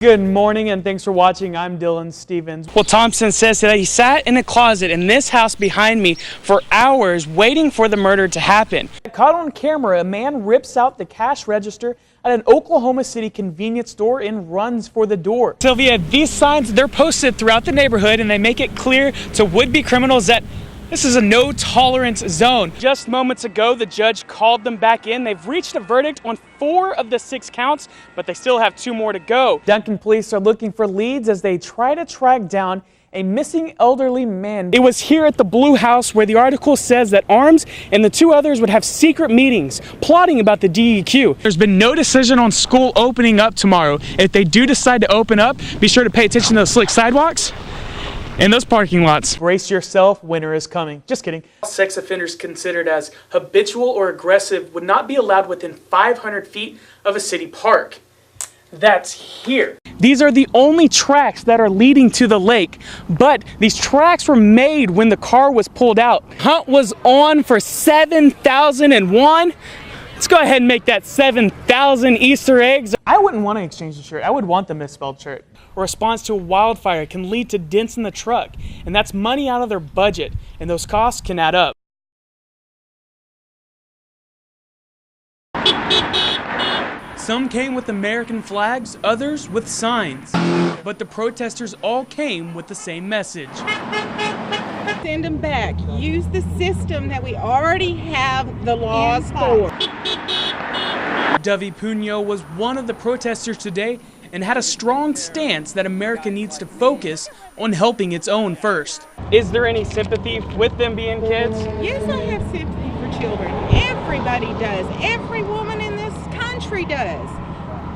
Good morning and thanks for watching. I'm Dylan Stevens. Well, Thompson says that he sat in a closet in this house behind me for hours waiting for the murder to happen. Caught on camera, a man rips out the cash register at an Oklahoma City convenience store and runs for the door. Sylvia, these signs, they're posted throughout the neighborhood and they make it clear to would-be criminals that this is a no-tolerance zone. Just moments ago, the judge called them back in. They've reached a verdict on 4 of the 6 counts, but they still have 2 more to go. Duncan police are looking for leads as they try to track down a missing elderly man. It was here at the Blue House where the article says that Arms and the 2 others would have secret meetings plotting about the DEQ. There's been no decision on school opening up tomorrow. If they do decide to open up, be sure to pay attention to those slick sidewalks and those parking lots. Brace yourself, winter is coming. Just kidding. Sex offenders considered as habitual or aggressive would not be allowed within 500 feet of a city park. That's here. These are the only tracks that are leading to the lake, but these tracks were made when the car was pulled out. Hunt was on for 7,001. Let's go ahead and make that 7,000 Easter eggs. I wouldn't want to exchange the shirt. I would want the misspelled shirt. A response to a wildfire can lead to dents in the truck, and that's money out of their budget, and those costs can add up. Some came with American flags, others with signs. But the protesters all came with the same message. Send them back. Use the system that we already have the laws for. Dovey Puño was one of the protesters today and had a strong stance that America needs to focus on helping its own first. Is there any sympathy with them being kids? Yes, I have sympathy for children. Everybody does. Every woman in this country does.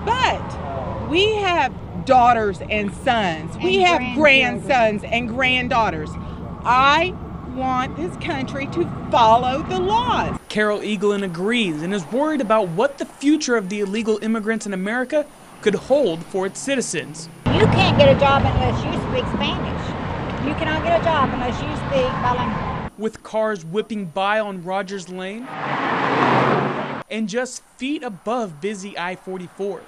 But we have daughters and sons. We have grandsons and granddaughters. I want this country to follow the laws. Carol Eaglin agrees and is worried about what the future of the illegal immigrants in America could hold for its citizens. You can't get a job unless you speak Spanish. You cannot get a job unless you speak bilingual. With cars whipping by on Rogers Lane and just feet above busy I-44.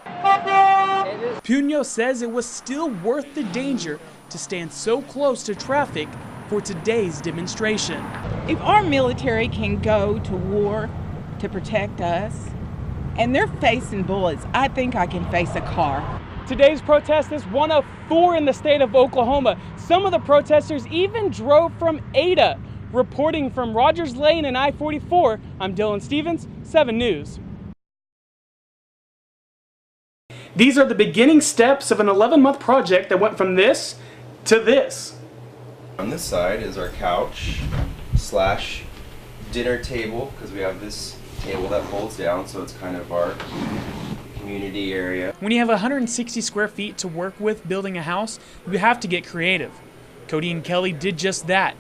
Puño says it was still worth the danger to stand so close to traffic for today's demonstration. If our military can go to war to protect us, and they're facing bullets, I think I can face a car. Today's protest is one of 4 in the state of Oklahoma. Some of the protesters even drove from Ada. Reporting from Rogers Lane and I-44, I'm Dylan Stevens, 7 News. These are the beginning steps of an 11-month project that went from this to this. On this side is our couch / dinner table, because we have this table that folds down, so it's kind of our community area. When you have 160 square feet to work with building a house, you have to get creative. Cody and Kelly did just that.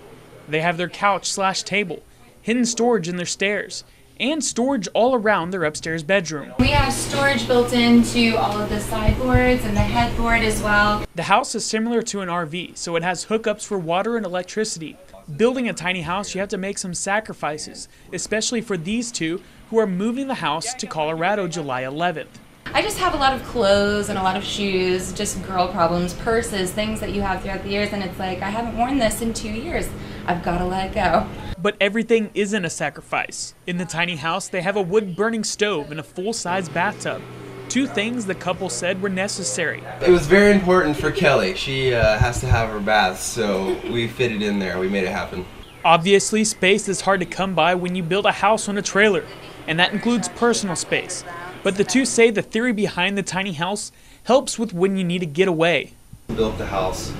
They have their couch / table, hidden storage in their stairs, and storage all around their upstairs bedroom. We have storage built into all of the sideboards and the headboard as well. The house is similar to an RV, so it has hookups for water and electricity. Building a tiny house, you have to make some sacrifices, especially for these 2 who are moving the house to Colorado July 11th. I just have a lot of clothes and a lot of shoes, just girl problems, purses, things that you have throughout the years, and it's like, I haven't worn this in 2 years. I've got to let it go. But everything isn't a sacrifice. In the tiny house, they have a wood-burning stove and a full-size bathtub. 2 things the couple said were necessary. It was very important for Kelly. She has to have her bath, so we fit it in there. We made it happen. Obviously, space is hard to come by when you build a house on a trailer, and that includes personal space. But the 2 say the theory behind the tiny house helps with when you need to get away. We built the house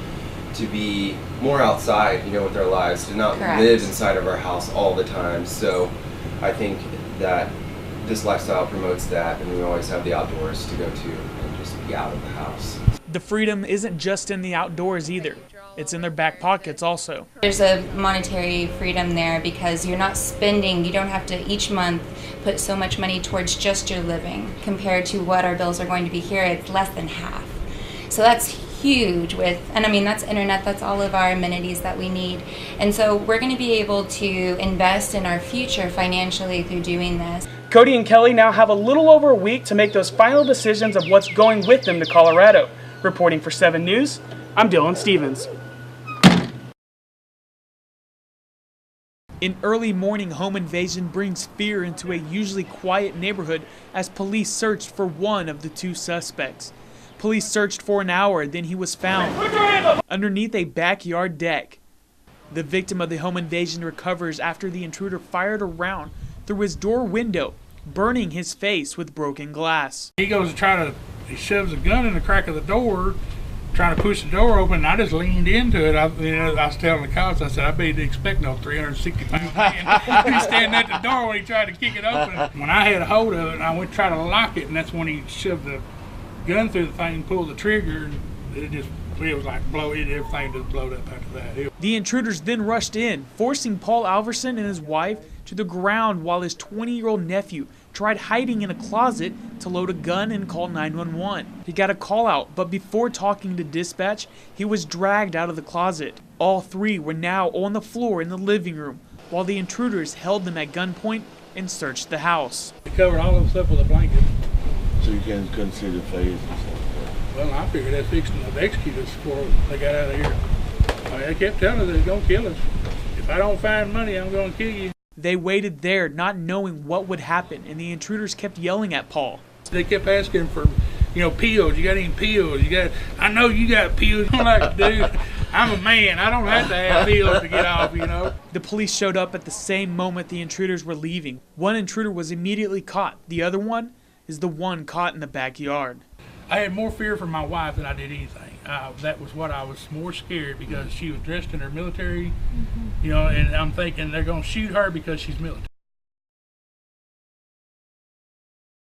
to be more outside, with our lives, to not Correct. live inside of our house all the time. So I think that this lifestyle promotes that, and we always have the outdoors to go to and just be out of the house. The freedom isn't just in the outdoors either. It's in their back pockets also. There's a monetary freedom there because you're not spending, you don't have to each month put so much money towards just your living. Compared to what our bills are going to be here, it's less than half. So that's huge and I mean, that's internet, that's all of our amenities that we need. And so we're going to be able to invest in our future financially through doing this. Cody and Kelly now have a little over a week to make those final decisions of what's going with them to Colorado. Reporting for 7 News, I'm Dylan Stevens. An early morning home invasion brings fear into a usually quiet neighborhood as police searched for one of the 2 suspects. Police searched for an hour, then he was found underneath a backyard deck. The victim of the home invasion recovers after the intruder fired a round through his door window, burning his face with broken glass. He goes to he shoves a gun in the crack of the door, trying to push the door open, and I just leaned into it. I was telling the cops, I said, I bet you expect no 360-pound man. He was standing at the door when he tried to kick it open. When I had a hold of it, I went to try to lock it, and that's when he shoved the gun through the thing and pulled the trigger, and it was like everything just blowed up after that. The intruders then rushed in, forcing Paul Alverson and his wife to the ground while his 20-year-old nephew tried hiding in a closet to load a gun and call 911. He got a call out, but before talking to dispatch, he was dragged out of the closet. All 3 were now on the floor in the living room, while the intruders held them at gunpoint and searched the house. They covered all of us up with a blanket. So you couldn't see the face and stuff? Well, I figured they're fixing to execute us before they got out of here. They kept telling us they're going to kill us. If I don't find money, I'm going to kill you. They waited there, not knowing what would happen, and the intruders kept yelling at Paul. They kept asking for, pills. You got any pills? I know you got pills. I'm like, dude, I'm a man. I don't have to have pills to get off, The police showed up at the same moment the intruders were leaving. One intruder was immediately caught. The other one is the one caught in the backyard. I had more fear for my wife than I did anything. That was what I was more scared, because she was dressed in her military, and I'm thinking they're going to shoot her because she's military.